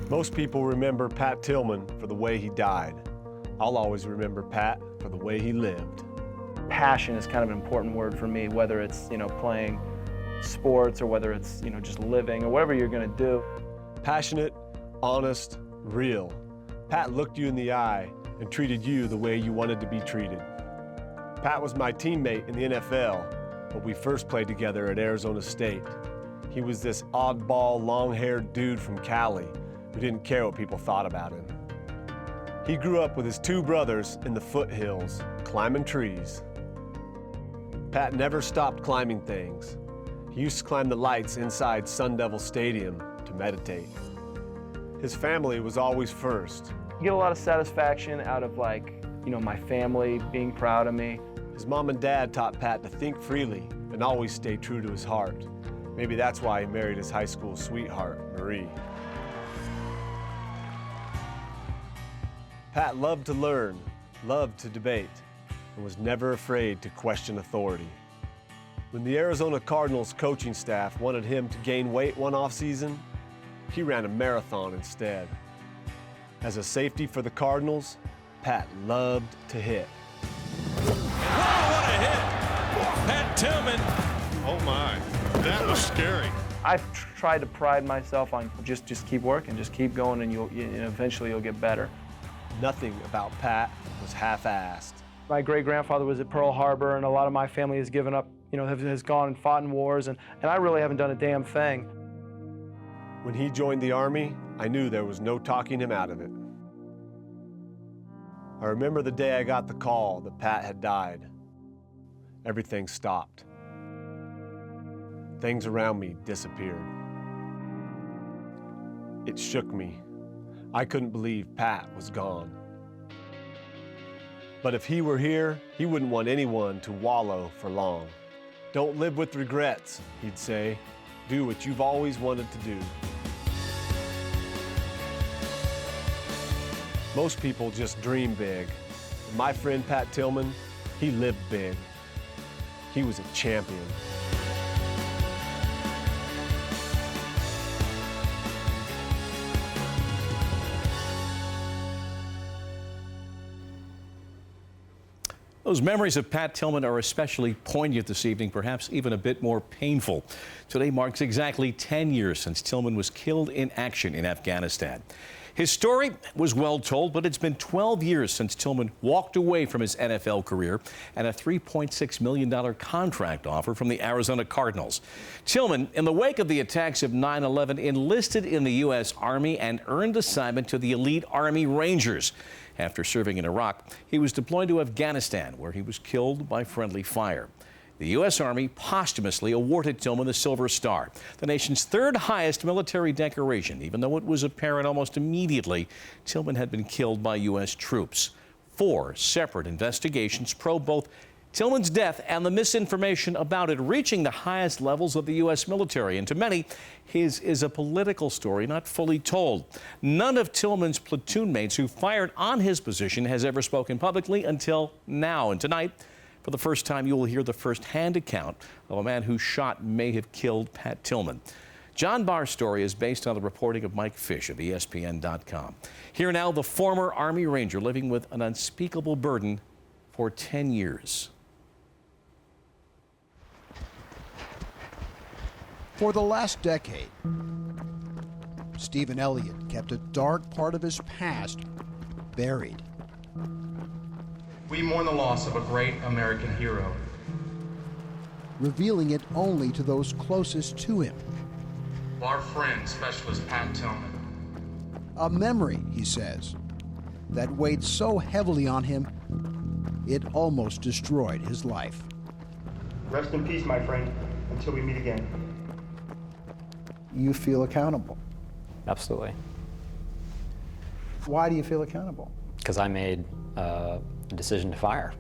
Most people remember Pat Tillman for the way he died. I'll always remember Pat for the way he lived. Passion is kind of an important word for me, whether it's, playing sports or whether it's, just living or whatever you're going to do. Passionate, honest, real. Pat looked you in the eye and treated you the way you wanted to be treated. Pat was my teammate in the NFL, but we first played together at Arizona State. He was this oddball, long-haired dude from Cali who didn't care what people thought about him. He grew up with his two brothers in the foothills, climbing trees. Pat never stopped climbing things. He used to climb the lights inside Sun Devil Stadium to meditate. His family was always first. You get a lot of satisfaction out of my family being proud of me. His mom and dad taught Pat to think freely and always stay true to his heart. Maybe that's why he married his high school sweetheart, Marie. Pat loved to learn, loved to debate, and was never afraid to question authority. When the Arizona Cardinals coaching staff wanted him to gain weight one offseason, he ran a marathon instead. As a safety for the Cardinals, Pat loved to hit. Wow, what a hit! Pat Tillman. Oh my, that was scary. I've tried to pride myself on just keep working, just keep going, and eventually you'll get better. Nothing about Pat was half-assed. My great-grandfather was at Pearl Harbor, and a lot of my family has given up, has gone and fought in wars, and I really haven't done a damn thing. When he joined the Army, I knew there was no talking him out of it. I remember the day I got the call that Pat had died. Everything stopped. Things around me disappeared. It shook me. I couldn't believe Pat was gone. But if he were here, he wouldn't want anyone to wallow for long. Don't live with regrets, he'd say. Do what you've always wanted to do. Most people just dream big. My friend Pat Tillman, he lived big. He was a champion. Those memories of Pat Tillman are especially poignant this evening, perhaps even a bit more painful. Today marks exactly 10 years since Tillman was killed in action in Afghanistan. His story was well told, but it's been 12 years since Tillman walked away from his NFL career and a $3.6 million contract offer from the Arizona Cardinals. Tillman, in the wake of the attacks of 9/11, enlisted in the U.S. Army and earned assignment to the elite Army Rangers. After serving in Iraq, he was deployed to Afghanistan, where he was killed by friendly fire. The U.S. Army posthumously awarded Tillman the Silver Star, the nation's third highest military decoration, even though it was apparent almost immediately Tillman had been killed by U.S. troops. 4 separate investigations probe both Tillman's death and the misinformation about it, reaching the highest levels of the U.S. military. And to many, his is a political story not fully told. None of Tillman's platoon mates who fired on his position has ever spoken publicly until now. And tonight, for the first time, you will hear the first-hand account of a man whose shot may have killed Pat Tillman. John Barr's story is based on the reporting of Mike Fish of ESPN.com. Here now, the former Army Ranger living with an unspeakable burden for 10 years. For the last decade, Stephen Elliott kept a dark part of his past buried. We mourn the loss of a great American hero. Revealing it only to those closest to him. Our friend, Specialist Pat Tillman. A memory, he says, that weighed so heavily on him, it almost destroyed his life. Rest in peace, my friend, until we meet again. You feel accountable. Absolutely. Why do you feel accountable? Because I made a decision to fire.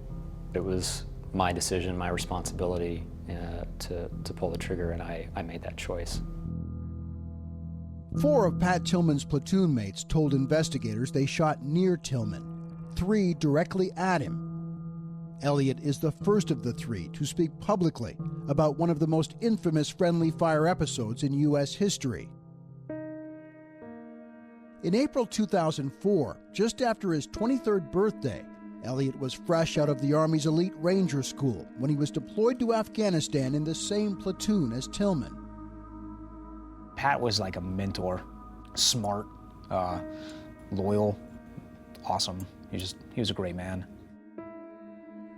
It was my decision, my responsibility to pull the trigger, and I made that choice. 4 of Pat Tillman's platoon mates told investigators they shot near Tillman, 3 directly at him. Elliott is the first of the 3 to speak publicly about one of the most infamous friendly fire episodes in U.S. history. In April 2004, just after his 23rd birthday, Elliot was fresh out of the Army's elite Ranger School when he was deployed to Afghanistan in the same platoon as Tillman. Pat was like a mentor, smart, loyal, awesome. He was a great man.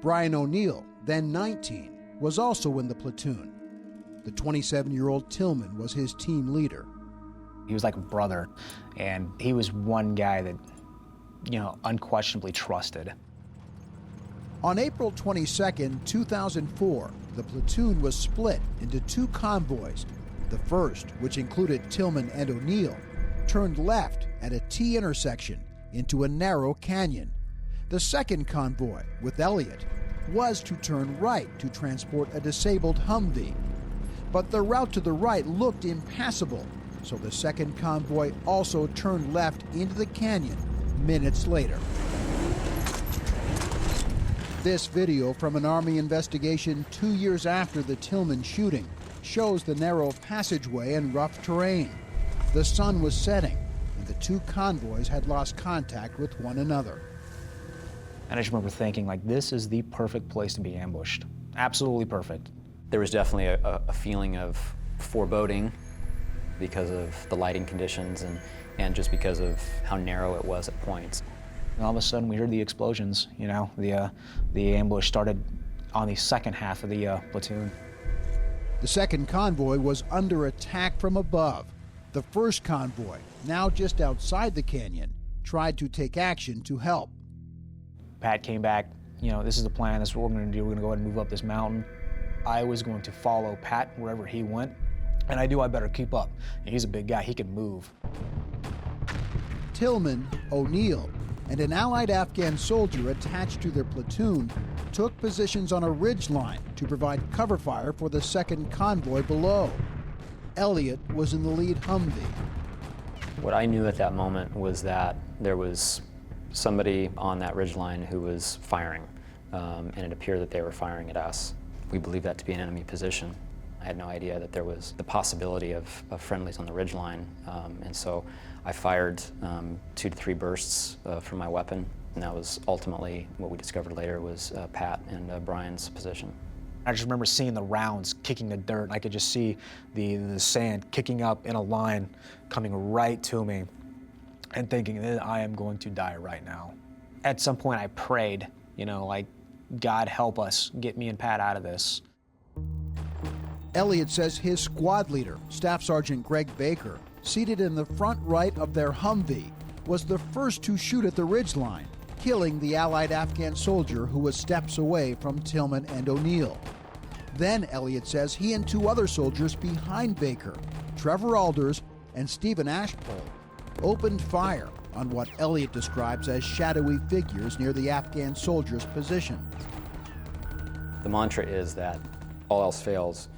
Brian O'Neill, then 19, was also in the platoon. The 27-year-old Tillman was his team leader. He was like a brother, and he was one guy that, unquestionably trusted. On April 22, 2004, the platoon was split into two convoys. The first, which included Tillman and O'Neill, turned left at a T intersection into a narrow canyon. The second convoy, with Elliot, was to turn right to transport a disabled Humvee. But the route to the right looked impassable, so the second convoy also turned left into the canyon minutes later. This video from an Army investigation 2 years after the Tillman shooting shows the narrow passageway and rough terrain. The sun was setting, and the two convoys had lost contact with one another. And I just remember thinking, this is the perfect place to be ambushed. Absolutely perfect. There was definitely a feeling of foreboding because of the lighting conditions and just because of how narrow it was at points. And all of a sudden we heard the explosions, the ambush started on the second half of the platoon. The second convoy was under attack from above. The first convoy, now just outside the canyon, tried to take action to help. Pat came back, this is the plan, this is what we're going to do, we're going to go ahead and move up this mountain. I was going to follow Pat wherever he went, and I knew I better keep up. He's a big guy, he can move. Tillman, O'Neill, and an allied Afghan soldier attached to their platoon took positions on a ridgeline to provide cover fire for the second convoy below. Elliot was in the lead Humvee. What I knew at that moment was that there was somebody on that ridgeline who was firing, and it appeared that they were firing at us. We believed that to be an enemy position. I had no idea that there was the possibility of friendlies on the ridgeline, and so I fired 2 to 3 bursts from my weapon, and that was ultimately what we discovered later was Pat and Brian's position. I just remember seeing the rounds kicking the dirt. I could just see the sand kicking up in a line coming right to me and thinking that I am going to die right now. At some point I prayed, God help us, get me and Pat out of this. Elliot says his squad leader, Staff Sergeant Greg Baker, seated in the front right of their Humvee, was the first to shoot at the ridgeline, killing the allied Afghan soldier who was steps away from Tillman and O'Neill. Then, Elliot says, he and 2 other soldiers behind Baker, Trevor Alders and Stephen Ashpole, opened fire on what Elliot describes as shadowy figures near the Afghan soldiers' position. The mantra is that all else fails,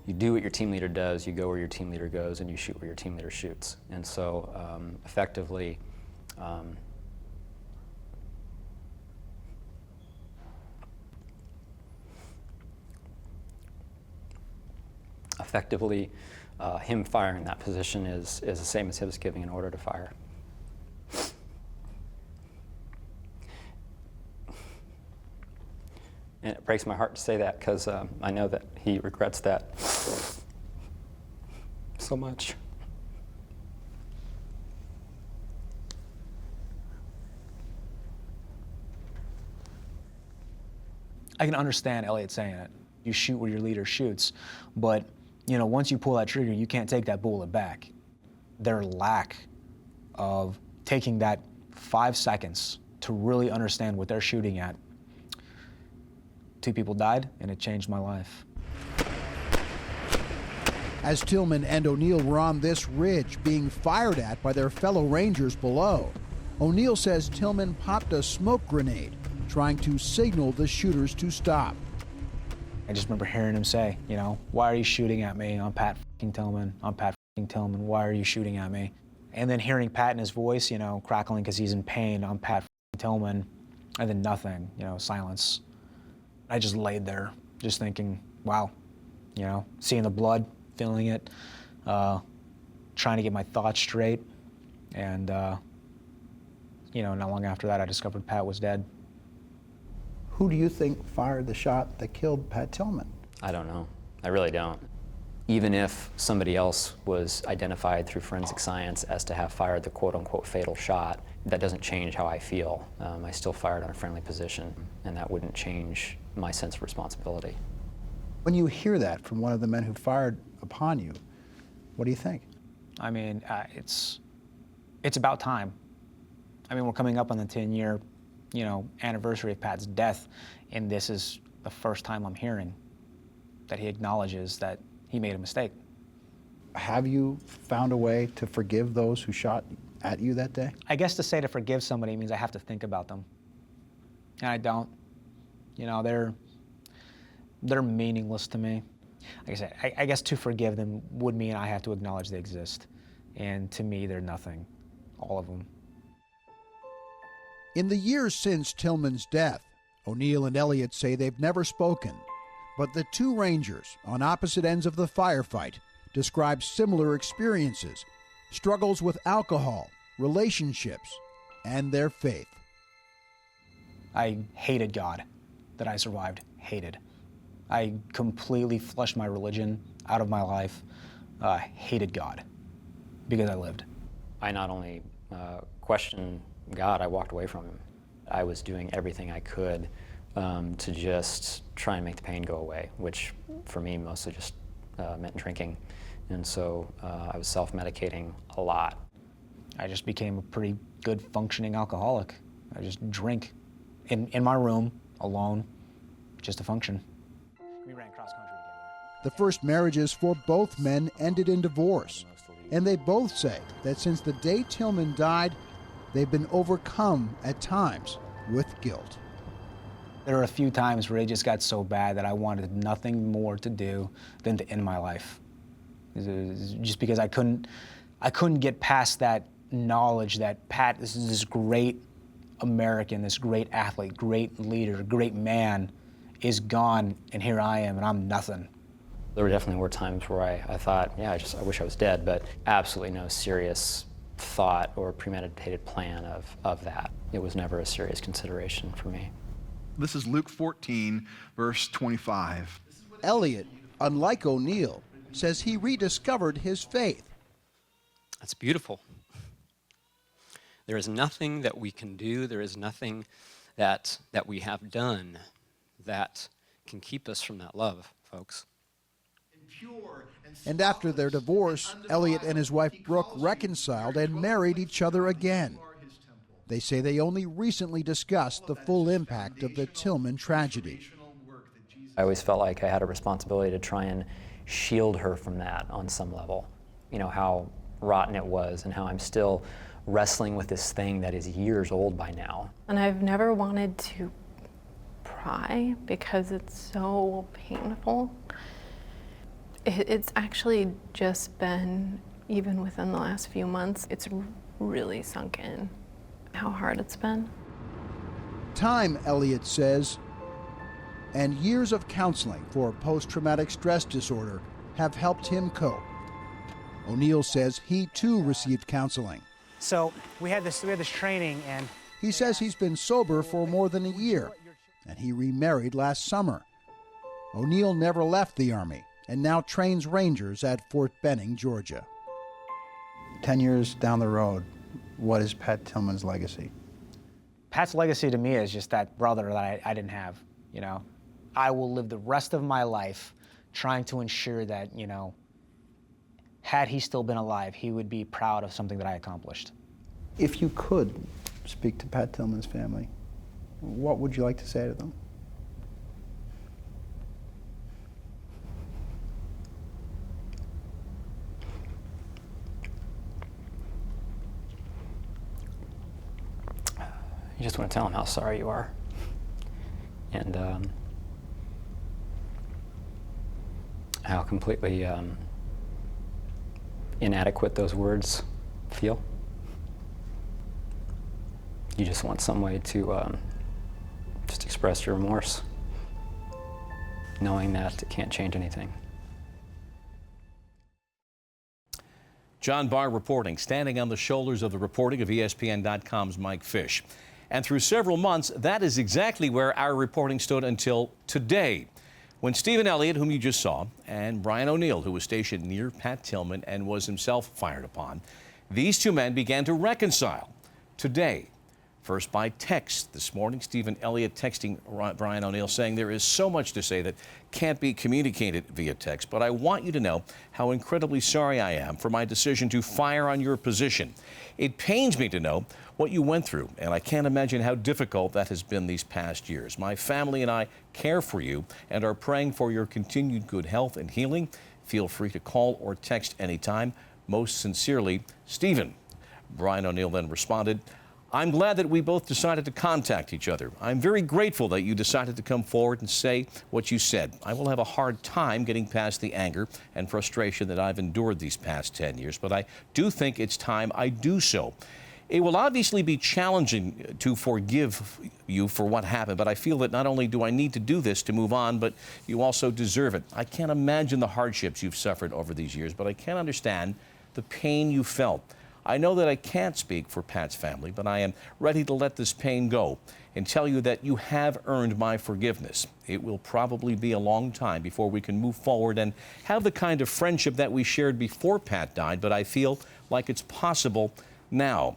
you do what your team leader does, you go where your team leader goes, and you shoot where your team leader shoots. And so effectively, him firing in that position is the same as him giving an order to fire. And it breaks my heart to say that because I know that he regrets that so much. I can understand Elliot saying it. You shoot where your leader shoots, but once you pull that trigger, you can't take that bullet back. Their lack of taking that 5 seconds to really understand what they're shooting at. 2 people died, and it changed my life. As Tillman and O'Neill were on this ridge being fired at by their fellow Rangers below, O'Neill says Tillman popped a smoke grenade, trying to signal the shooters to stop. I just remember hearing him say, why are you shooting at me? I'm Pat Tillman. I'm Pat Tillman. Why are you shooting at me? And then hearing Pat in his voice, crackling because he's in pain. I'm Pat Tillman. And then nothing, silence. I just laid there, just thinking, wow, seeing the blood, feeling it, trying to get my thoughts straight. And, you know, not long after that, I discovered Pat was dead. Who do you think fired the shot that killed Pat Tillman? I don't know. I really don't. Even if somebody else was identified through forensic science as to have fired the quote-unquote fatal shot, that doesn't change how I feel. I still fired on a friendly position, and that wouldn't change my sense of responsibility. When you hear that from one of the men who fired upon you, what do you think? I mean, it's about time. I mean, we're coming up on the 10-year, you know, anniversary of Pat's death, and this is the first time I'm hearing that he acknowledges that he made a mistake. Have you found a way to forgive those who shot at you that day? I guess to say to forgive somebody means I have to think about them, and I don't. You know, they're meaningless to me. Like I said, I guess to forgive them would mean I have to acknowledge they exist, and to me, they're nothing, all of them. In the years since Tillman's death, O'Neill and Elliott say they've never spoken, but the two Rangers on opposite ends of the firefight describe similar experiences, struggles with alcohol, relationships, and their faith. I hated God that I survived, hated. I completely flushed my religion out of my life, hated God because I lived. I not only questioned God, I walked away from him. I was doing everything I could to just try and make the pain go away, which for me mostly just meant drinking. And so I was self-medicating a lot. I just became a pretty good functioning alcoholic. I just drink in my room, alone, just to function. We ran cross country together. The first marriages for both men ended in divorce, and they both say that since the day Tillman died, they've been overcome at times with guilt. There were a few times where it just got so bad that I wanted nothing more to do than to end my life. Just because I couldn't get past that knowledge that Pat is this great American, this great athlete, great leader, great man, is gone, and here I am, and I'm nothing. There definitely were times where I thought, yeah, I wish I was dead, but absolutely no serious thought or premeditated plan of that. It was never a serious consideration for me. This is Luke 14, verse 25. Elliott, unlike O'Neill, says he rediscovered his faith. That's beautiful. There is nothing that we can do, there is nothing that we have done that can keep us from that love, folks. And after their divorce, Elliott and his wife Brooke reconciled and married each other again. They say they only recently discussed the full impact of the Tillman tragedy. I always felt like I had a responsibility to try and shield her from that on some level. You know, how rotten it was and how I'm still wrestling with this thing that is years old by now. And I've never wanted to pry because it's so painful. It's actually just been, even within the last few months, it's really sunk in how hard it's been. Time, Elliott says, and years of counseling for post-traumatic stress disorder have helped him cope. O'Neill says he too received counseling. So we had this training, and he says he's been sober for more than a year, and he remarried last summer. O'Neill never left the Army and now trains Rangers at Fort Benning, Georgia. 10 years down the road, what is Pat Tillman's legacy? Pat's legacy to me is just that brother that I didn't have, you know. I will live the rest of my life trying to ensure that, you know, had he still been alive, he would be proud of something that I accomplished. If you could speak to Pat Tillman's family, what would you like to say to them? You just want to tell them how sorry you are. And how completely inadequate those words feel. You just want some way to just express your remorse, knowing that it can't change anything. John Barr reporting, standing on the shoulders of the reporting of ESPN.com's Mike Fish. And through several months, that is exactly where our reporting stood until today, when Stephen Elliott, whom you just saw, and Brian O'Neill, who was stationed near Pat Tillman and was himself fired upon, these two men began to reconcile today. First by text this morning, Stephen Elliott texting Brian O'Neill saying there is so much to say that can't be communicated via text, but I want you to know how incredibly sorry I am for my decision to fire on your position. It pains me to know what you went through, and I can't imagine how difficult that has been these past years. My family and I care for you and are praying for your continued good health and healing. Feel free to call or text anytime. Most sincerely, Stephen. Brian O'Neill then responded, I'm glad that we both decided to contact each other. I'm very grateful that you decided to come forward and say what you said. I will have a hard time getting past the anger and frustration that I've endured these past 10 years, but I do think it's time I do so. It will obviously be challenging to forgive you for what happened, but I feel that not only do I need to do this to move on, but you also deserve it. I can't imagine the hardships you've suffered over these years, but I can understand the pain you felt. I know that I can't speak for Pat's family, but I am ready to let this pain go and tell you that you have earned my forgiveness. It will probably be a long time before we can move forward and have the kind of friendship that we shared before Pat died, but I feel like it's possible now.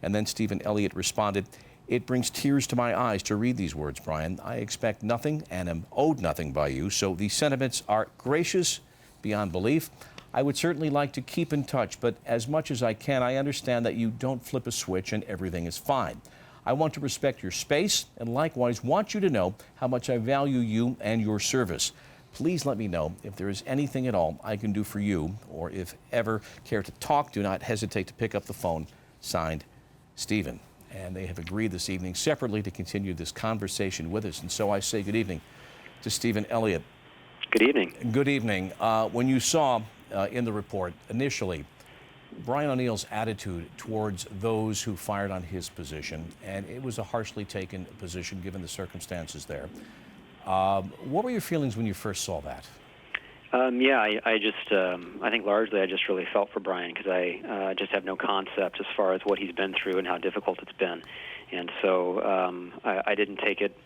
And then Stephen Elliott responded, it brings tears to my eyes to read these words, Brian. I expect nothing and am owed nothing by you, so these sentiments are gracious beyond belief. I would certainly like to keep in touch, but as much as I can, I understand that you don't flip a switch and everything is fine. I want to respect your space and likewise want you to know how much I value you and your service. Please let me know if there is anything at all I can do for you, or if ever care to talk, do not hesitate to pick up the phone. Signed, Stephen. And they have agreed this evening separately to continue this conversation with us. And so I say good evening to Stephen Elliott. Good evening. Good evening. When you saw in the report initially Brian O'Neill's attitude towards those who fired on his position, and it was a harshly taken position given the circumstances there. What were your feelings when you first saw that? I think largely I just really felt for Brian because I just have no concept as far as what he's been through and how difficult it's been. And so I didn't take it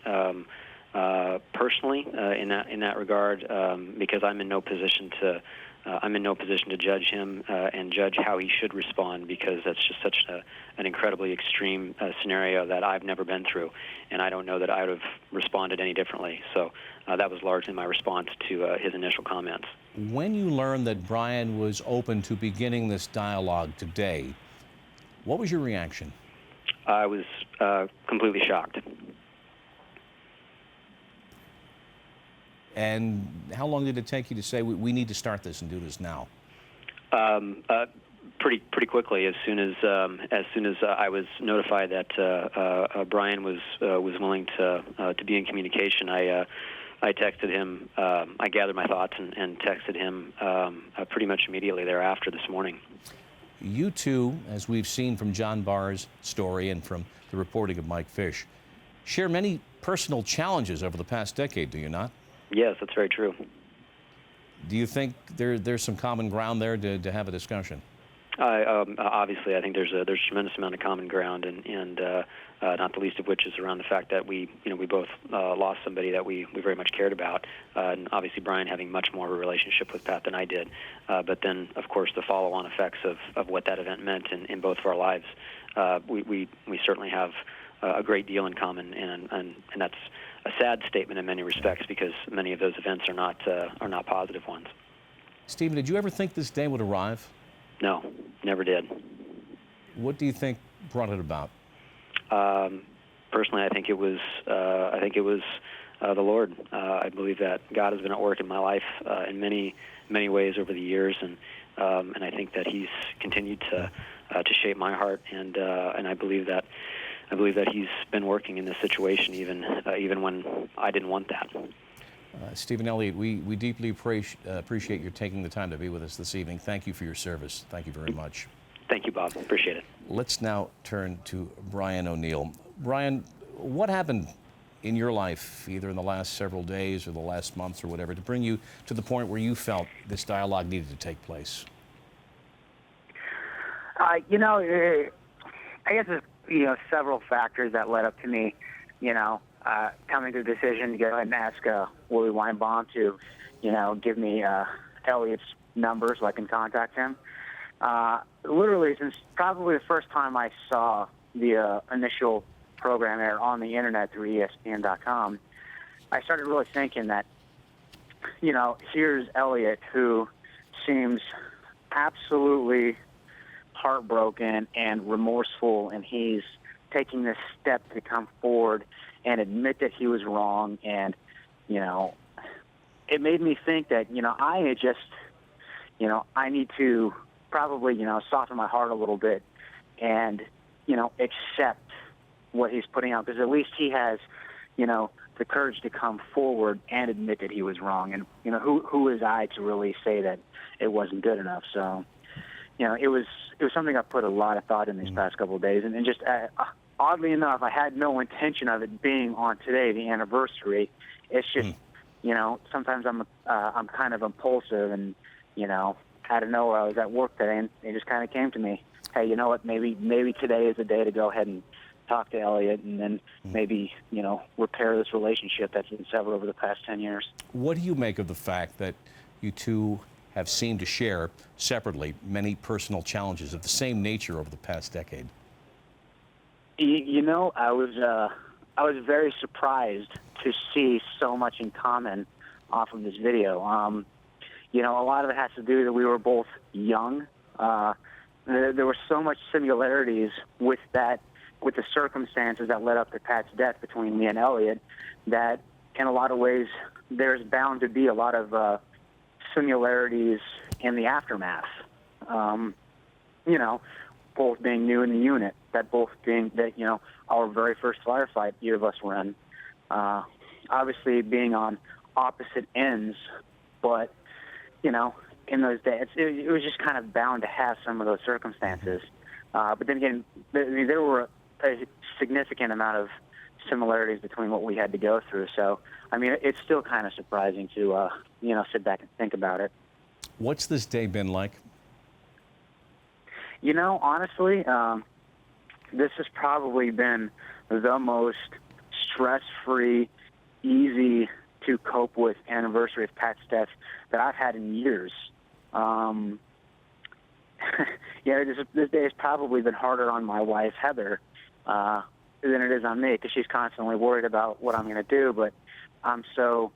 personally in that regard because I'm in no position to judge him and judge how he should respond, because that's just such an incredibly extreme scenario that I've never been through, and I don't know that I would have responded any differently. So that was largely my response to his initial comments. When you learned that Brian was open to beginning this dialogue today, what was your reaction? I was completely shocked. And how long did it take you to say, we need to start this and do this now? Pretty quickly. As soon as I was notified that Brian was willing to be in communication, I texted him. I gathered my thoughts and texted him pretty much immediately thereafter this morning. You two, as we've seen from John Barr's story and from the reporting of Mike Fish, share many personal challenges over the past decade, do you not? Yes, that's very true. Do you think there's some common ground there to have a discussion? Obviously, I think there's a tremendous amount of common ground, and not the least of which is around the fact that we both lost somebody that we very much cared about, and obviously Brian having much more of a relationship with Pat than I did. But then, of course, the follow-on effects of what that event meant in both of our lives. We certainly have a great deal in common, and that's a sad statement in many respects because many of those events are not positive ones. Stephen, did you ever think this day would arrive? No, never did. What do you think brought it about? Personally, I think it was the Lord. I believe that God has been at work in my life in many ways over the years, and I think that He's continued to shape my heart, and I believe that He's been working in this situation even when I didn't want that. Stephen Elliott, we deeply appreciate your taking the time to be with us this evening. Thank you for your service. Thank you very much. Thank you, Bob. Appreciate it. Let's now turn to Brian O'Neill. Brian, what happened in your life, either in the last several days or the last months or whatever, to bring you to the point where you felt this dialogue needed to take place? You know, I guess there's, several factors that led up to me, coming to the decision to go ahead and ask Willie Weinbaum to, give me Elliott's number so I can contact him. Literally, since probably the first time I saw the initial program air on the internet through ESPN.com, I started really thinking that, here's Elliott, who seems absolutely heartbroken and remorseful, and he's taking this step to come forward and admit that he was wrong. And, it made me think that, I just, I need to probably, soften my heart a little bit and, accept what he's putting out, because at least he has, the courage to come forward and admit that he was wrong. And, who is I to really say that it wasn't good enough? So, it was something I put a lot of thought in these past couple of days. And just oddly enough, I had no intention of it being on today, the anniversary. It's just, sometimes I'm kind of impulsive, and, out of nowhere, I was at work today, and it just kind of came to me. Hey, you know what? Maybe today is the day to go ahead and talk to Elliott, and then maybe, repair this relationship that's been severed over the past 10 years. What do you make of the fact that you two have seemed to share separately many personal challenges of the same nature over the past decade? I was very surprised to see so much in common off of this video. A lot of it has to do that we were both young. There were so much similarities with the circumstances that led up to Pat's death between me and Elliott, that in a lot of ways there's bound to be a lot of similarities in the aftermath. Both being new in the unit, our very first firefight either of us were in. Obviously being on opposite ends, but, in those days, it was just kind of bound to have some of those circumstances. But then again, there were a significant amount of similarities between what we had to go through. So, it's still kind of surprising to, sit back and think about it. What's this day been like? Honestly, this has probably been the most stress-free, easy to cope with anniversary of Pat's death that I've had in years. This day has probably been harder on my wife, Heather, than it is on me, because she's constantly worried about what I'm going to do. But I'm so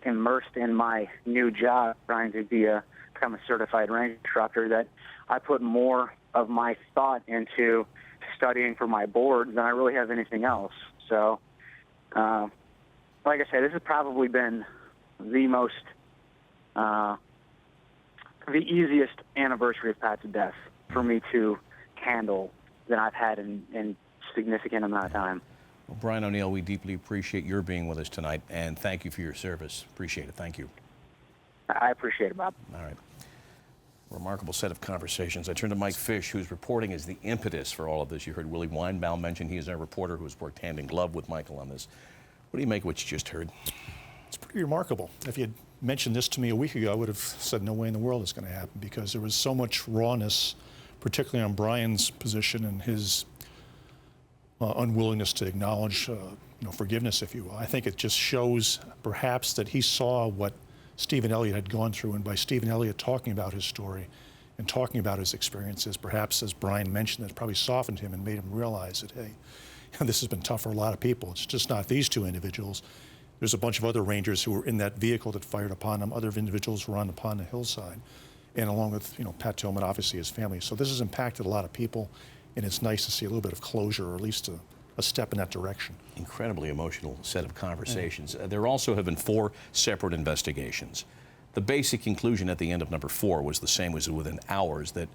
immersed in my new job, trying to become a certified range instructor, that I put more of my thought into studying for my board than I really have anything else. So, like I said, this has probably been the most, the easiest anniversary of Pat's death for me to handle than I've had in significant amount of time. Well, Brian O'Neill, we deeply appreciate your being with us tonight, and thank you for your service. Appreciate it. Thank you. I appreciate it, Bob. All right. Remarkable set of conversations. I turn to Mike Fish, who's reporting as the impetus for all of this. You heard Willie Weinbaum mention he is our reporter who has worked hand in glove with Michael on this. What do you make of what you just heard? It's pretty remarkable. If you had mentioned this to me a week ago, I would have said no way in the world it's going to happen, because there was so much rawness, particularly on Brian's position and his unwillingness to acknowledge forgiveness, if you will. I think it just shows perhaps that he saw what Stephen Elliott had gone through, and by Stephen Elliott talking about his story and talking about his experiences, perhaps, as Brian mentioned, that probably softened him and made him realize that, hey, this has been tough for a lot of people. It's just not these two individuals. There's a bunch of other Rangers who were in that vehicle that fired upon them. Other individuals were upon the hillside, and along with Pat Tillman, obviously his family. So this has impacted a lot of people, and it's nice to see a little bit of closure, or at least a step in that direction. Incredibly emotional set of conversations. There also have been 4 separate investigations. The basic conclusion at the end of number 4 was the same as within hours, that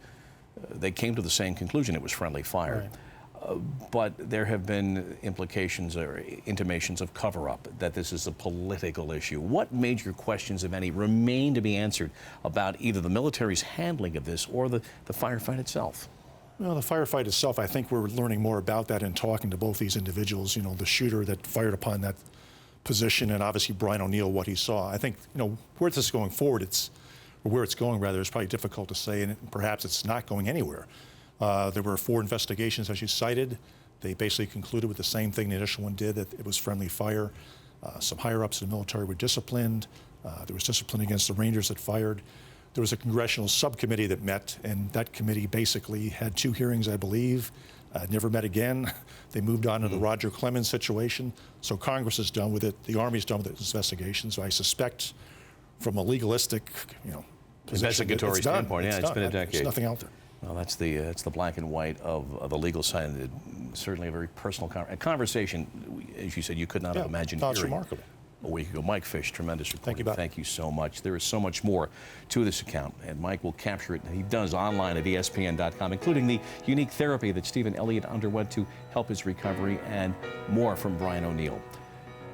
they came to the same conclusion: it was friendly fire. Right. But there have been implications or intimations of cover-up, that this is a political issue. What major questions, if any, remain to be answered about either the military's handling of this or the firefight itself? Well, the firefight itself, I think we're learning more about that in talking to both these individuals, the shooter that fired upon that position, and obviously Brian O'Neill, what he saw. I think, where this is going forward, it's or where it's going rather, is probably difficult to say, and perhaps it's not going anywhere. There were 4 investigations, as you cited. They basically concluded with the same thing the initial one did, that it was friendly fire. Some higher-ups in the military were disciplined. There was discipline against the Rangers that fired. There was a congressional subcommittee that met, and that committee basically had 2 hearings, I believe, never met again. They moved on to the Roger Clemens situation. So Congress is done with it. The Army's done with its investigation. So I suspect from a legalistic, investigatory standpoint, yeah, it's been a decade. There's nothing out there. Well, that's the black and white of the legal side. And certainly a very personal conversation. As you said, you could not have imagined That's hearing remarkable. a week ago. Mike Fish, tremendous reporting. Thank you, Bob. Thank you so much. There is so much more to this account, and Mike will capture it. He does online at ESPN.com, including the unique therapy that Stephen Elliott underwent to help his recovery, and more from Brian O'Neill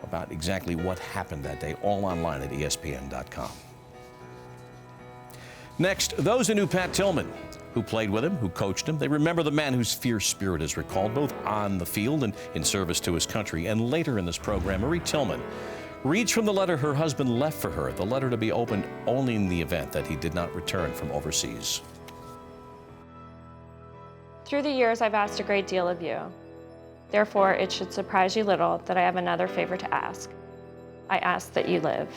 about exactly what happened that day, all online at ESPN.com. Next, those who knew Pat Tillman, who played with him, who coached him, they remember the man whose fierce spirit is recalled both on the field and in service to his country. And later in this program, Marie Tillman reads from the letter her husband left for her, the letter to be opened only in the event that he did not return from overseas. Through the years, I've asked a great deal of you. Therefore, it should surprise you little that I have another favor to ask. I ask that you live.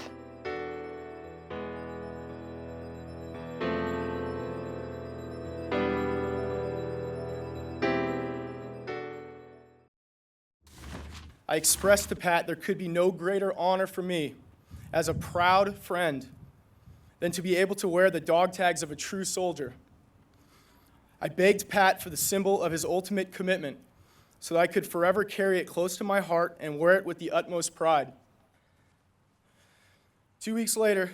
I expressed to Pat there could be no greater honor for me as a proud friend than to be able to wear the dog tags of a true soldier. I begged Pat for the symbol of his ultimate commitment so that I could forever carry it close to my heart and wear it with the utmost pride. 2 weeks later,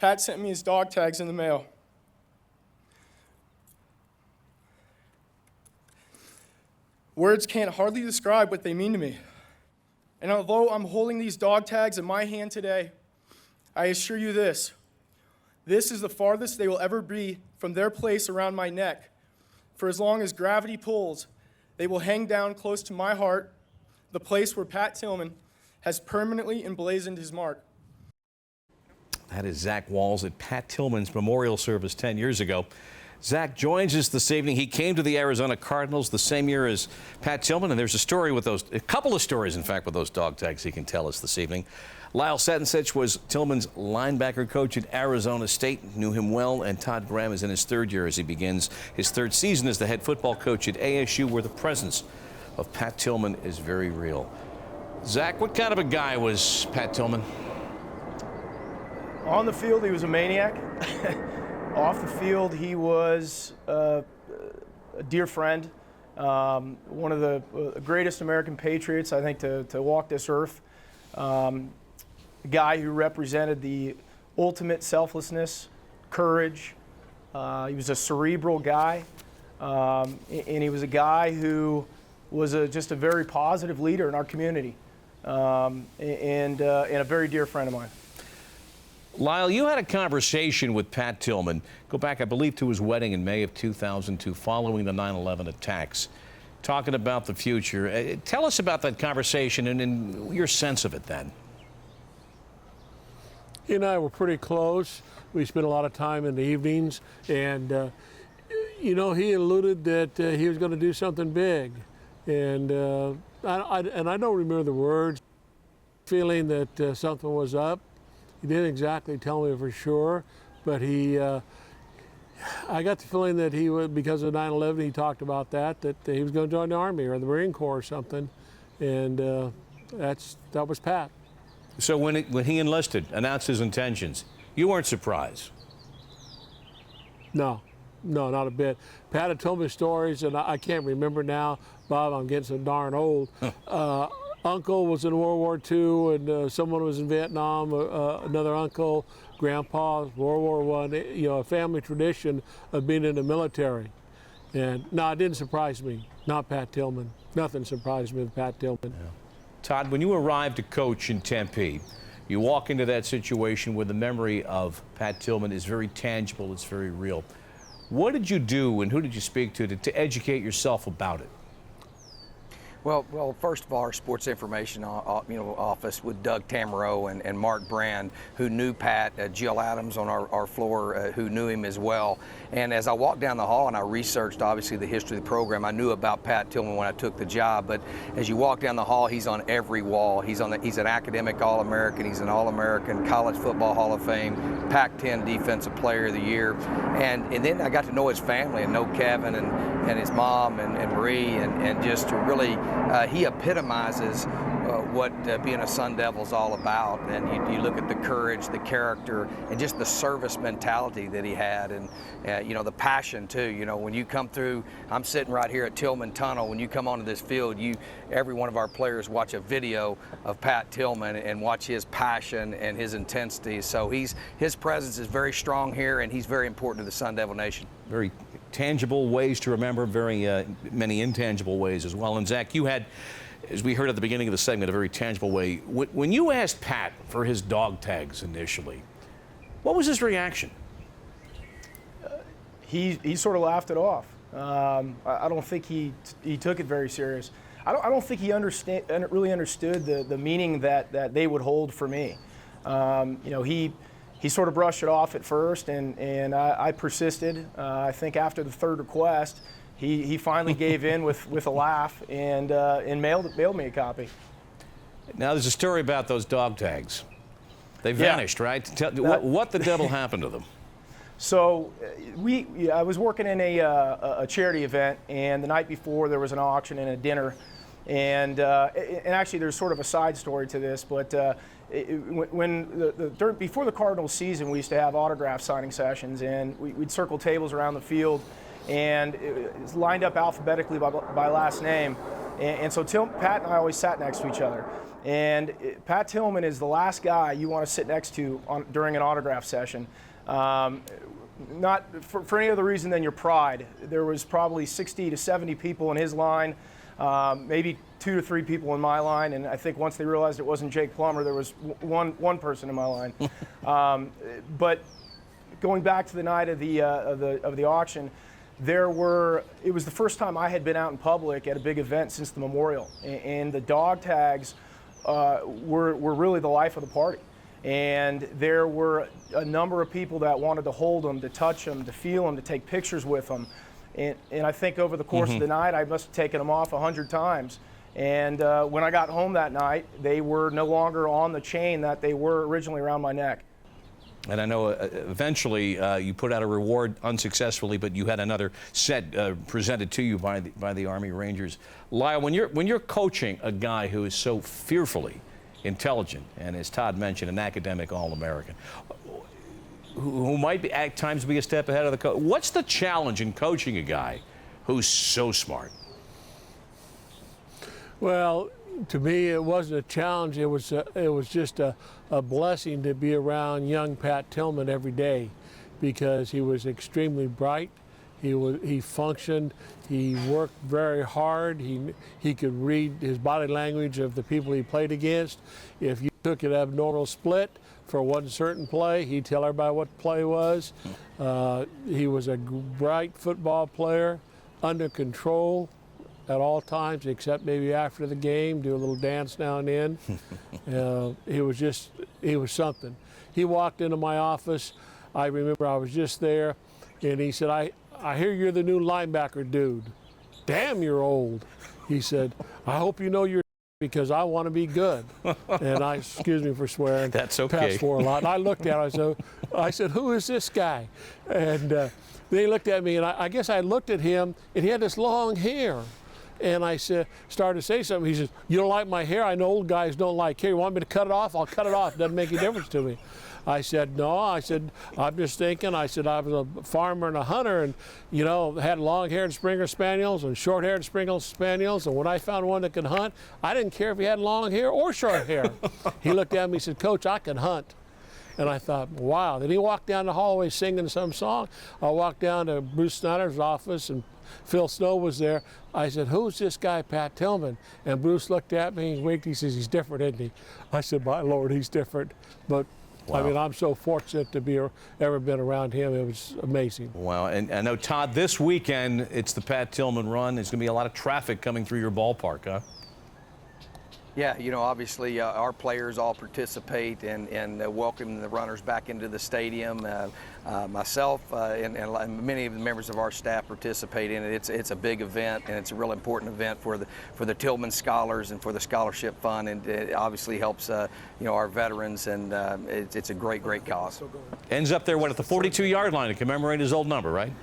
Pat sent me his dog tags in the mail. Words can't hardly describe what they mean to me. And although I'm holding these dog tags in my hand today, I assure you this is the farthest they will ever be from their place around my neck. For as long as gravity pulls, they will hang down close to my heart, the place where Pat Tillman has permanently emblazoned his mark. That is Zach Walls at Pat Tillman's memorial service 10 years ago. Zach joins us this evening. He came to the Arizona Cardinals the same year as Pat Tillman, and there's a couple of stories, in fact, with those dog tags he can tell us this evening. Lyle Setensich was Tillman's linebacker coach at Arizona State, knew him well, and Todd Graham is in his 3rd year as he begins his 3rd season as the head football coach at ASU, where the presence of Pat Tillman is very real. Zach, what kind of a guy was Pat Tillman? On the field, he was a maniac. Off the field, he was a dear friend, one of the greatest American patriots, I think, to walk this earth. A guy who represented the ultimate selflessness, courage. He was a cerebral guy, and he was a guy who was just a very positive leader in our community, and a very dear friend of mine. Lyle, you had a conversation with Pat Tillman, go back, I believe, to his wedding in May of 2002 following the 9/11 attacks, talking about the future. Tell us about that conversation and your sense of it then. He and I were pretty close. We spent a lot of time in the evenings, and he alluded that he was going to do something big. And I don't remember the words, feeling that something was up. He didn't exactly tell me for sure, but I got the feeling that he would, because of 9/11, he talked about that he was going to join the Army or the Marine Corps or something, and that was Pat. So when he enlisted, announced his intentions, you weren't surprised? No, not a bit. Pat had told me stories, and I can't remember now. Bob, I'm getting so darn old. Uncle was in World War II, and someone was in Vietnam, another uncle, grandpa, World War I, a family tradition of being in the military. And no, it didn't surprise me, not Pat Tillman. Nothing surprised me with Pat Tillman. Yeah. Todd, when you arrived to coach in Tempe, you walk into that situation where the memory of Pat Tillman is very tangible, it's very real. What did you do and who did you speak to educate yourself about it? Well, first of all, our sports information office with Doug Tamaro and Mark Brand, who knew Pat, Jill Adams on our floor, who knew him as well. And as I walked down the hall and I researched, obviously, the history of the program, I knew about Pat Tillman when I took the job. But as you walk down the hall, he's on every wall. He's an academic All-American. He's an All-American College Football Hall of Fame, Pac-10 Defensive Player of the Year. And then I got to know his family and know Kevin and his mom and Marie, and just to really, he epitomizes what being a Sun Devil is all about. And you look at the courage, the character, and just the service mentality that he had, and the passion too. When you come through, I'm sitting right here at Tillman Tunnel. When you come onto this field, every one of our players watch a video of Pat Tillman and watch his passion and his intensity. So his presence is very strong here, and he's very important to the Sun Devil Nation. Very tangible ways to remember, very many intangible ways as well. And Zach, you had, as we heard at the beginning of the segment, a very tangible way. When you asked Pat for his dog tags initially, what was his reaction? He sort of laughed it off. I don't think he took it very serious. I don't think he really understood the meaning that they would hold for me. He sort of brushed it off at first, and I persisted. I think after the third request, he finally gave in with a laugh and mailed me a copy. Now there's a story about those dog tags. They vanished, right? What the devil happened to them? So I was working in a charity event, and the night before there was an auction and a dinner, and actually there's sort of a side story to this, but before the Cardinals season, we used to have autograph signing sessions, and we'd circle tables around the field, and it's lined up alphabetically by last name, and so Pat and I always sat next to each other. And Pat Tillman is the last guy you want to sit next to during an autograph session. Not for any other reason than your pride. There was probably 60 to 70 people in his line, maybe 2 to 3 people in my line, and I think once they realized it wasn't Jake Plummer, there was one person in my line. But going back to the night of the auction, it was the first time I had been out in public at a big event since the memorial, and the dog tags were really the life of the party. And there were a number of people that wanted to hold them, to touch them, to feel them, to take pictures with them. And I think over the course of the night, I must have taken them off 100 times. And when I got home that night, they were no longer on the chain that they were originally around my neck. And I know eventually you put out a reward unsuccessfully, but you had another set presented to you by the Army Rangers. Lyle, when you're coaching a guy who is so fearfully intelligent, and as Todd mentioned, an academic All-American, who might at times be a step ahead of the coach, what's the challenge in coaching a guy who's so smart? Well, to me, it wasn't a challenge. It was just a blessing to be around young Pat Tillman every day, because he was extremely bright. He functioned. He worked very hard. He could read his body language of the people he played against. If you took an abnormal split for one certain play, he'd tell everybody what the play was. He was a bright football player, under control at all times, except maybe after the game, do a little dance now and then. He was something. He walked into my office. I remember I was just there, and he said, I hear you're the new linebacker dude. Damn, you're old. He said, I hope you know you're because I want to be good. And I, excuse me for swearing. That's okay. Pass for a lot. And I looked at him, I said, who is this guy? And then he looked at me, and I guess I looked at him, and he had this long hair. And I started to say something. He says, you don't like my hair? I know old guys don't like hair. You want me to cut it off? I'll cut it off. It doesn't make any difference to me. I said, no. I said, I'm just thinking. I said, I was a farmer and a hunter, and, had long-haired Springer Spaniels and short-haired Springer Spaniels. And when I found one that could hunt, I didn't care if he had long hair or short hair. He looked at me and said, Coach, I can hunt. And I thought, wow. Then he walked down the hallway singing some song. I walked down to Bruce Snyder's office, and Phil Snow was there. I said, who's this guy, Pat Tillman? And Bruce looked at me and winked. He says, he's different, isn't he? I said, my Lord, he's different. But I mean, I'm so fortunate to be ever been around him. It was amazing. Wow, and I know, Todd, this weekend it's the Pat Tillman run. There's going to be a lot of traffic coming through your ballpark, huh? Yeah, you know, obviously our players all participate in welcoming the runners back into the stadium. Myself and many of the members of our staff participate in it. It's a big event, and it's a real important event for the Tillman Scholars and for the Scholarship Fund, and it obviously helps you know, our veterans, and it's a great cause. Ends up there, what, at the 42-yard line to commemorate his old number, right?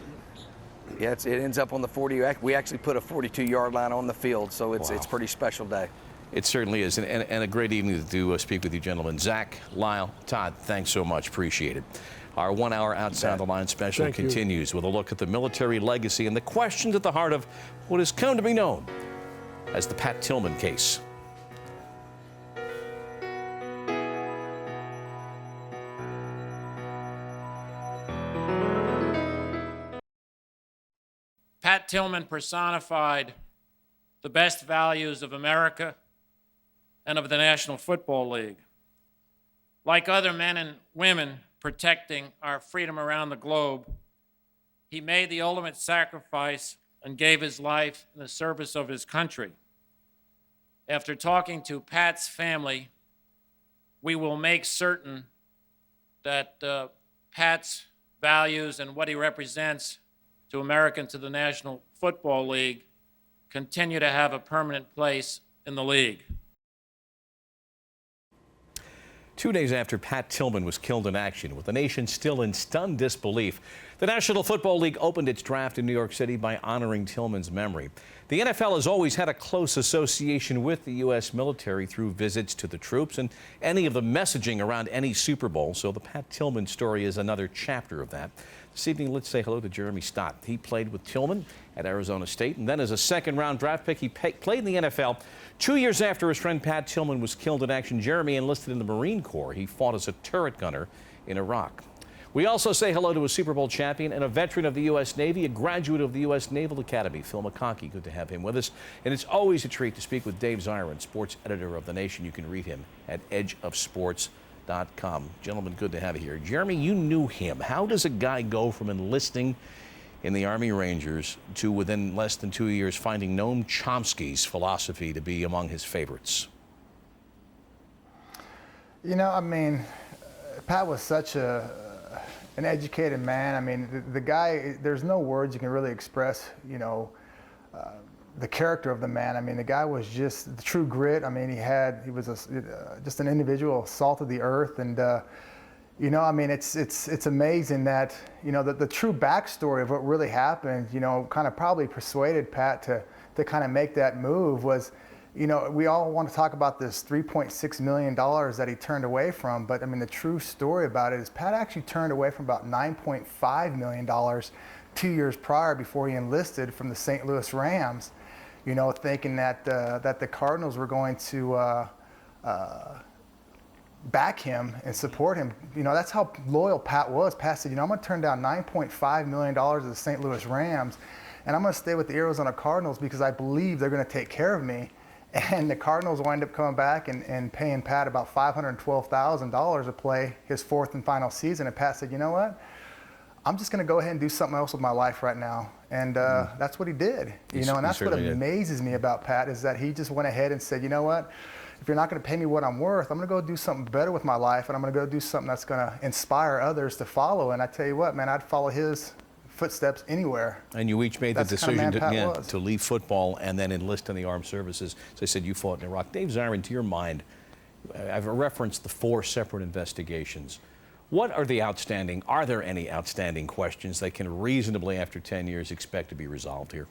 Yeah, it ends up on the 40. We actually put a 42-yard line on the field, so it's a pretty special day. It certainly is, and a great evening to speak with you gentlemen. Zach, Lyle, Todd, thanks so much. Appreciate it. Our 1 hour Outside the Line special continues with a look at the military legacy and the questions at the heart of what has come to be known as the Pat Tillman case. Pat Tillman personified the best values of America and of the National Football League. Like other men and women protecting our freedom around the globe, he made the ultimate sacrifice and gave his life in the service of his country. After talking to Pat's family, we will make certain that Pat's values and what he represents to America and to the National Football League continue to have a permanent place in the league. 2 days after Pat Tillman was killed in action, with the nation still in stunned disbelief, the National Football League opened its draft in New York City by honoring Tillman's memory. The NFL has always had a close association with the U.S. military through visits to the troops and any of the messaging around any Super Bowl, so the Pat Tillman story is another chapter of that. This evening, let's say hello to Jeremy Stott. He played with Tillman at Arizona State, and then as a second-round draft pick, he played in the NFL. 2 years after his friend Pat Tillman was killed in action, Jeremy enlisted in the Marine Corps. He fought as a turret gunner in Iraq. We also say hello to a Super Bowl champion and a veteran of the U.S. Navy, a graduate of the U.S. Naval Academy, Phil McConkey. Good to have him with us. And it's always a treat to speak with Dave Zirin, sports editor of The Nation. You can read him at edgeofsports.com. Gentlemen, good to have you here. Jeremy, you knew him. How does a guy go from enlisting in the Army Rangers to, within less than 2 years, finding Noam Chomsky's philosophy to be among his favorites? You know, I mean, Pat was such an educated man. I mean, the guy, there's no words you can really express, you know, the character of the man. I mean, the guy was just the true grit. I mean, he was just an individual, salt of the earth. And, you know, I mean, it's amazing that, you know, the true backstory of what really happened, you know, kind of probably persuaded Pat to kind of make that move was, you know, we all want to talk about this $3.6 million that he turned away from, but I mean, the true story about it is Pat actually turned away from about $9.5 million 2 years prior before he enlisted from the St. Louis Rams, you know, thinking that the Cardinals were going to back him and support him. You know, that's how loyal Pat was. Pat said, you know, I'm going to turn down $9.5 million of the St. Louis Rams, and I'm going to stay with the Arizona Cardinals because I believe they're going to take care of me. And the Cardinals wind up coming back and paying Pat about $512,000 to play his fourth and final season. And Pat said, you know what? I'm just going to go ahead and do something else with my life right now. And that's what he did. You know, and that's what amazes me about Pat is that he just went ahead and said, you know what? If you're not going to pay me what I'm worth, I'm going to go do something better with my life, and I'm going to go do something that's going to inspire others to follow. And I tell you what, man, I'd follow his footsteps anywhere. And you each made the decision to leave football and then enlist in the armed services. As I said, you fought in Iraq. Dave Zirin, to your mind, I've referenced the 4 separate investigations. What are there any outstanding questions that can reasonably, after 10 years, expect to be resolved here?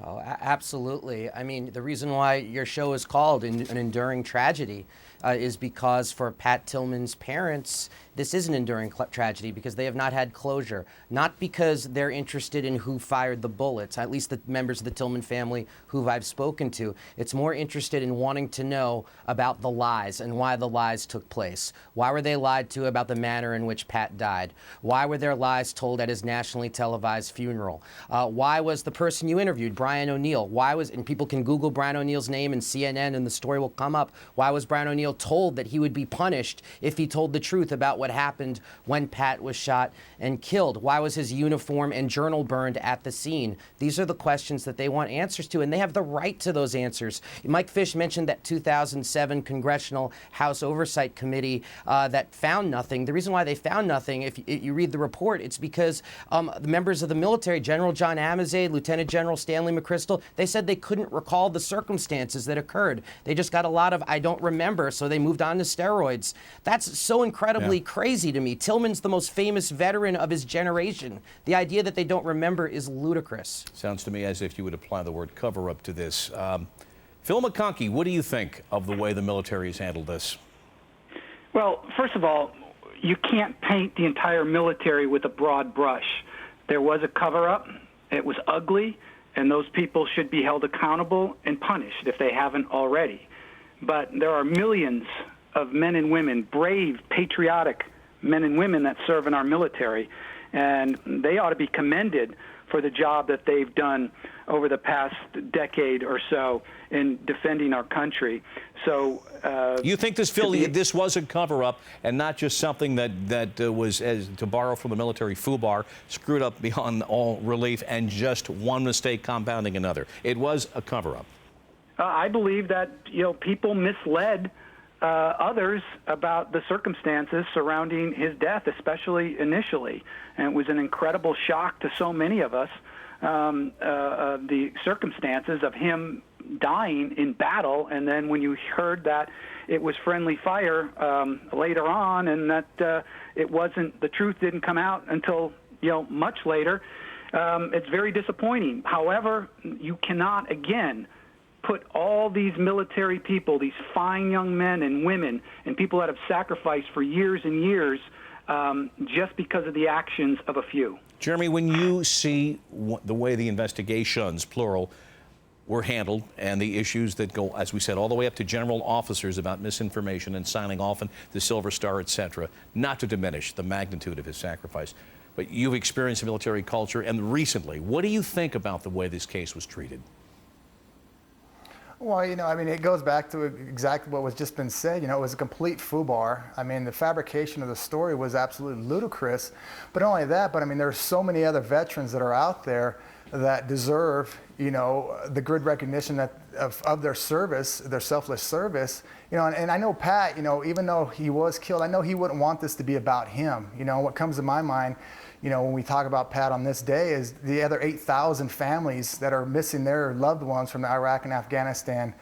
Oh, absolutely. I mean, the reason why your show is called An Enduring Tragedy is because for Pat Tillman's parents, this is an enduring tragedy because they have not had closure. Not because they're interested in who fired the bullets, at least the members of the Tillman family who I've spoken to. It's more interested in wanting to know about the lies and why the lies took place. Why were they lied to about the manner in which Pat died? Why were their lies told at his nationally televised funeral? Why was the person you interviewed, Brian O'Neill? Why was, and people can Google Brian O'Neill's name and CNN and the story will come up. Why was Brian O'Neill told that he would be punished if he told the truth about what happened when Pat was shot and killed? Why was his uniform and journal burned at the scene? These are the questions that they want answers to, and they have the right to those answers. Mike Fish mentioned that 2007 Congressional House Oversight Committee that found nothing. The reason why they found nothing, if you read the report, it's because the members of the military, General John Amizade, Lieutenant General Stanley McChrystal, they said they couldn't recall the circumstances that occurred. They just got a lot of "I don't remember," so they moved on to steroids. That's so incredibly crazy to me. Tillman's the most famous veteran of his generation. The idea that they don't remember is ludicrous. Sounds to me as if you would apply the word cover-up to this. Phil McConkey, what do you think of the way the military has handled this? Well, first of all, you can't paint the entire military with a broad brush. There was a cover-up. It was ugly, and those people should be held accountable and punished if they haven't already. But there are millions of men and women, brave, patriotic men and women that serve in our military, and they ought to be commended for the job that they've done over the past decade or so in defending our country. So, you think this, Phil, this was a cover-up and not just something that was, as to borrow from the military foobar, screwed up beyond all relief and just one mistake compounding another? It was a cover-up. I believe that people misled others about the circumstances surrounding his death, especially initially. And it was an incredible shock to so many of us, the circumstances of him dying in battle. And then when you heard that it was friendly fire later on, and that it wasn't, the truth didn't come out until much later, it's very disappointing. However, you cannot, again, put all these military people, these fine young men and women, and people that have sacrificed for years and years just because of the actions of a few. Jeremy, when you see the way the investigations, plural, were handled and the issues that go, as we said, all the way up to general officers about misinformation and signing off on the Silver Star, etc., not to diminish the magnitude of his sacrifice, but you've experienced military culture, and recently, what do you think about the way this case was treated? Well, I mean, it goes back to exactly what was just been said. It was a complete foobar. I mean, the fabrication of the story was absolutely ludicrous. But not only that, but I mean, there's so many other veterans that are out there that deserve, the good recognition of their service, their selfless service. And I know Pat, even though he was killed, I know he wouldn't want this to be about him. What comes to my mind, when we talk about Pat on this day is the other 8,000 families that are missing their loved ones from the Iraq and Afghanistan,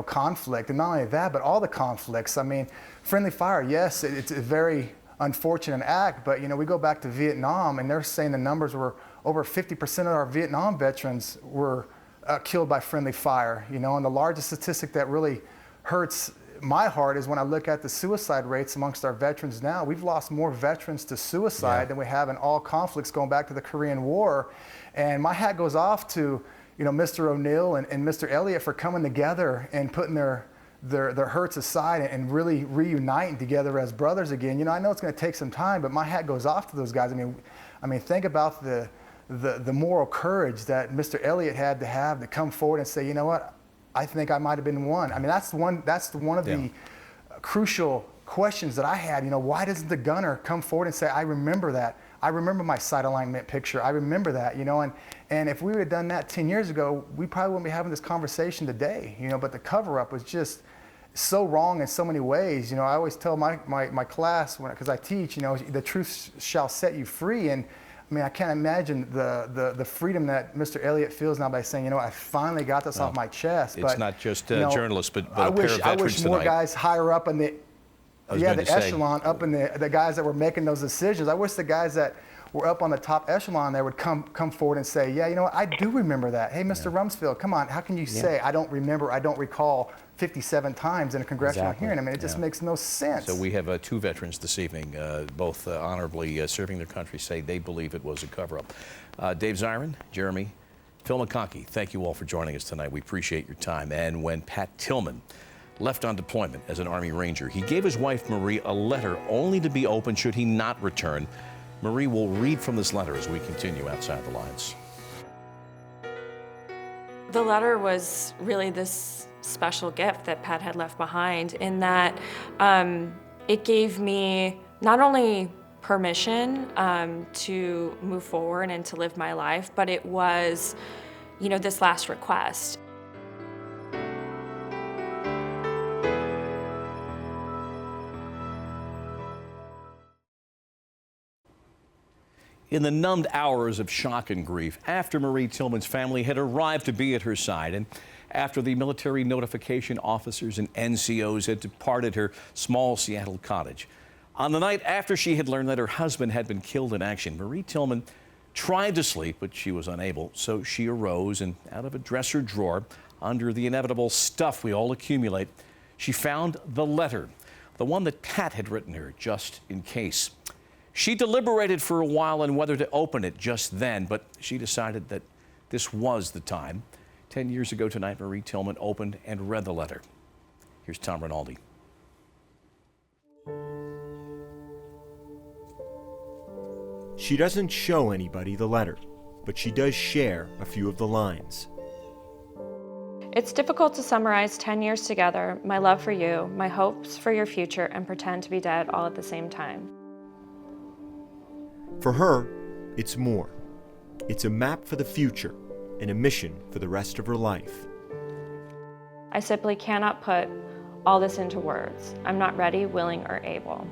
conflict. And not only that, but all the conflicts. I mean, friendly fire, yes, it's a very unfortunate act, but we go back to Vietnam and they're saying the numbers were over 50% of our Vietnam veterans were killed by friendly fire, and the largest statistic that really hurts my heart is when I look at the suicide rates amongst our veterans now. We've lost more veterans to suicide than we have in all conflicts going back to the Korean War. And my hat goes off to, Mr. O'Neill and Mr. Elliott for coming together and putting their hurts aside and really reuniting together as brothers again. I know it's going to take some time, but my hat goes off to those guys. I mean, think about the moral courage that Mr. Elliott had to come forward and say, you know what, I think I might have been one. I mean, that's one of the crucial questions that I had. Why doesn't the gunner come forward and say, I remember that. I remember my sight alignment picture. I remember that, and if we would have done that 10 years ago, we probably wouldn't be having this conversation today, but the cover-up was just so wrong in so many ways. I always tell my class, because I teach, the truth shall set you free. And I mean, I can't imagine the freedom that Mr. Elliott feels now by saying, I finally got this off my chest. It's not just journalists, but a pair of veterans I wish more tonight. Guys higher up in the echelon, up in the guys that were making those decisions. I wish the guys that were up on the top echelon there would come forward and say, yeah, what, I do remember that. Hey, Mr. Rumsfeld, come on, how can you say I don't remember, I don't recall 57 times in a congressional hearing? I mean, it just makes no sense. So we have two veterans this evening, both honorably serving their country, say they believe it was a cover-up. Dave Zirin, Jeremy, Phil McConkey, thank you all for joining us tonight. We appreciate your time. And when Pat Tillman left on deployment as an Army Ranger, he gave his wife Marie a letter only to be opened should he not return. Marie will read from this letter as we continue Outside the Lines. The letter was really this special gift that Pat had left behind, in that it gave me not only permission to move forward and to live my life, but it was, this last request. In the numbed hours of shock and grief, after Marie Tillman's family had arrived to be at her side, and after the military notification officers and NCOs had departed her small Seattle cottage, on the night after she had learned that her husband had been killed in action, Marie Tillman tried to sleep, but she was unable. So she arose, and out of a dresser drawer, under the inevitable stuff we all accumulate, she found the letter, the one that Pat had written her just in case. She deliberated for a while on whether to open it just then, but she decided that this was the time. 10 years ago tonight, Marie Tillman opened and read the letter. Here's Tom Rinaldi. She doesn't show anybody the letter, but she does share a few of the lines. It's difficult to summarize 10 years together, my love for you, my hopes for your future, and pretend to be dead all at the same time. For her, it's more. It's a map for the future and a mission for the rest of her life. I simply cannot put all this into words. I'm not ready, willing, or able.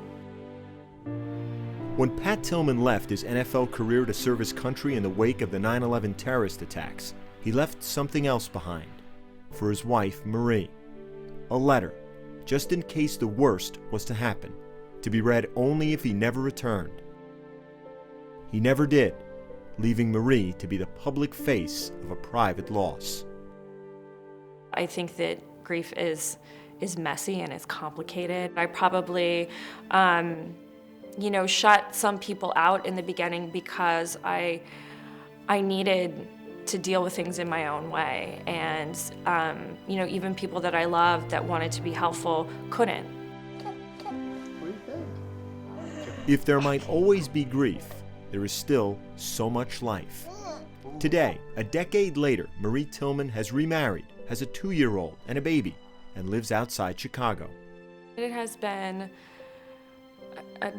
When Pat Tillman left his NFL career to serve his country in the wake of the 9/11 terrorist attacks, he left something else behind for his wife, Marie. A letter, just in case the worst was to happen, to be read only if he never returned. He never did, leaving Marie to be the public face of a private loss. I think that grief is messy and it's complicated. I probably, shut some people out in the beginning because I needed to deal with things in my own way. And, even people that I loved that wanted to be helpful couldn't. If there might always be grief, there is still so much life. Today, a decade later, Marie Tillman has remarried, has a 2-year-old and a baby, and lives outside Chicago. It has been a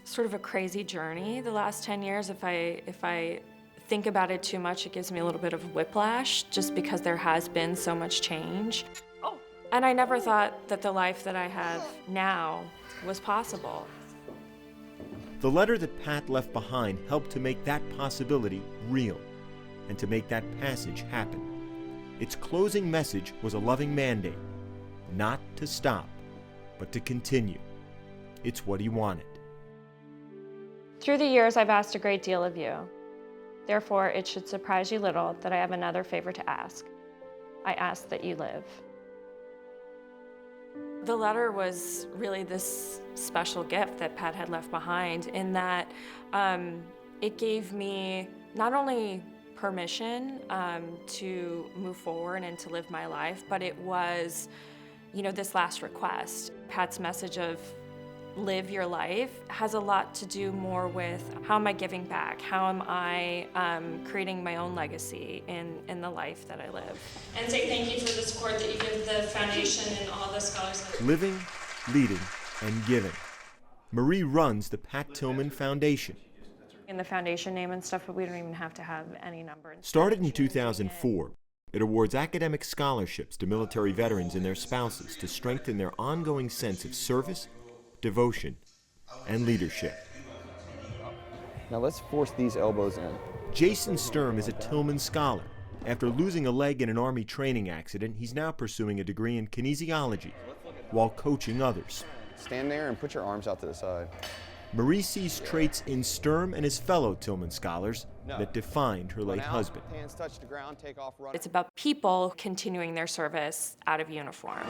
sort of a crazy journey the last 10 years. If I think about it too much, it gives me a little bit of whiplash, just because there has been so much change. And I never thought that the life that I have now was possible. The letter that Pat left behind helped to make that possibility real and to make that passage happen. Its closing message was a loving mandate, not to stop, but to continue. It's what he wanted. Through the years, I've asked a great deal of you. Therefore, it should surprise you little that I have another favor to ask. I ask that you live. The letter was really this special gift that Pat had left behind, in that it gave me not only permission to move forward and to live my life, but it was, this last request. Pat's message of live your life has a lot to do more with how am I giving back? How am I creating my own legacy in the life that I live? And say thank you for the support that you give the foundation and all the scholars. Living, leading, and giving. Marie runs the Pat Tillman Foundation. In the foundation name and stuff, but we don't even have to have any number. Started in 2004, it awards academic scholarships to military veterans and their spouses to strengthen their ongoing sense of service, devotion, and leadership. Now let's force these elbows in. Jason Sturm is a Tillman scholar. After losing a leg in an Army training accident, he's now pursuing a degree in kinesiology while coaching others. Stand there and put your arms out to the side. Marie sees traits in Sturm and his fellow Tillman scholars that defined her late husband. Hands touch the ground, take off, run. It's about people continuing their service out of uniform.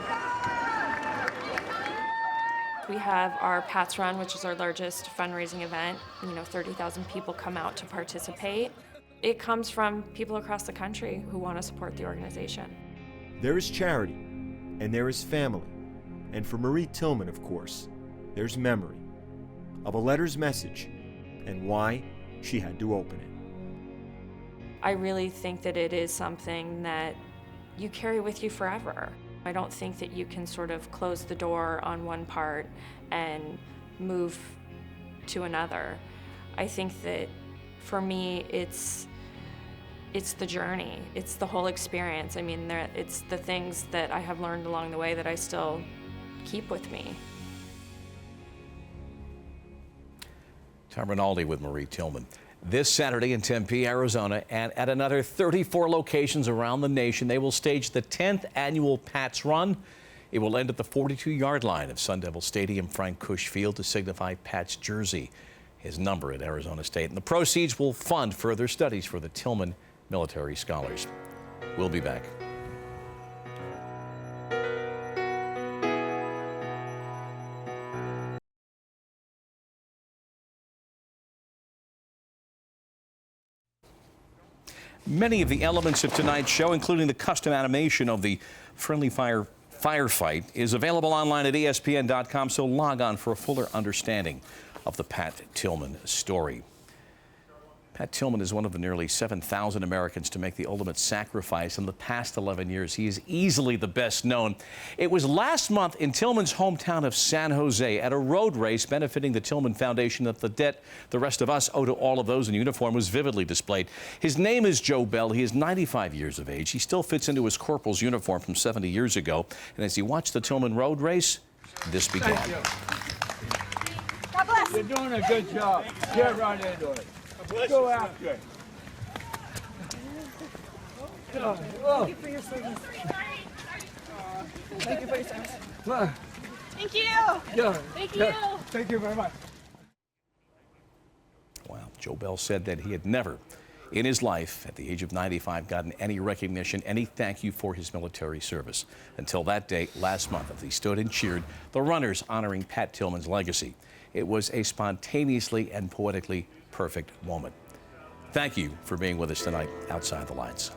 We have our Pat's Run, which is our largest fundraising event. 30,000 people come out to participate. It comes from people across the country who want to support the organization. There is charity, and there is family. And for Marie Tillman, of course, there's memory of a letter's message and why she had to open it. I really think that it is something that you carry with you forever. I don't think that you can sort of close the door on one part and move to another. I think that for me, it's the journey. It's the whole experience. I mean, it's the things that I have learned along the way that I still keep with me. Tom Rinaldi with Marie Tillman. This Saturday in Tempe, Arizona, and at another 34 locations around the nation, they will stage the 10th annual Pats Run. It will end at the 42-yard line of Sun Devil Stadium, Frank Cush Field, to signify Pat's jersey, his number at Arizona State. And the proceeds will fund further studies for the Tillman military scholars. We'll be back. Many of the elements of tonight's show, including the custom animation of the friendly fire firefight, is available online at ESPN.com, so log on for a fuller understanding of the Pat Tillman story. Pat Tillman is one of the nearly 7,000 Americans to make the ultimate sacrifice in the past 11 years. He is easily the best known. It was last month in Tillman's hometown of San Jose at a road race benefiting the Tillman Foundation that the debt the rest of us owe to all of those in uniform was vividly displayed. His name is Joe Bell. He is 95 years of age. He still fits into his corporal's uniform from 70 years ago. And as he watched the Tillman road race, this began. God bless. You're doing a good job. Get right into it. Go after it. Thank you for your service. Thank you for your service. Thank you. Thank you. Thank you very much. Wow. Joe Bell said that he had never in his life, at the age of 95, gotten any recognition, any thank you for his military service. Until that day last month, as he stood and cheered the runners honoring Pat Tillman's legacy. It was a spontaneously and poetically perfect moment. Thank you for being with us tonight outside the lines.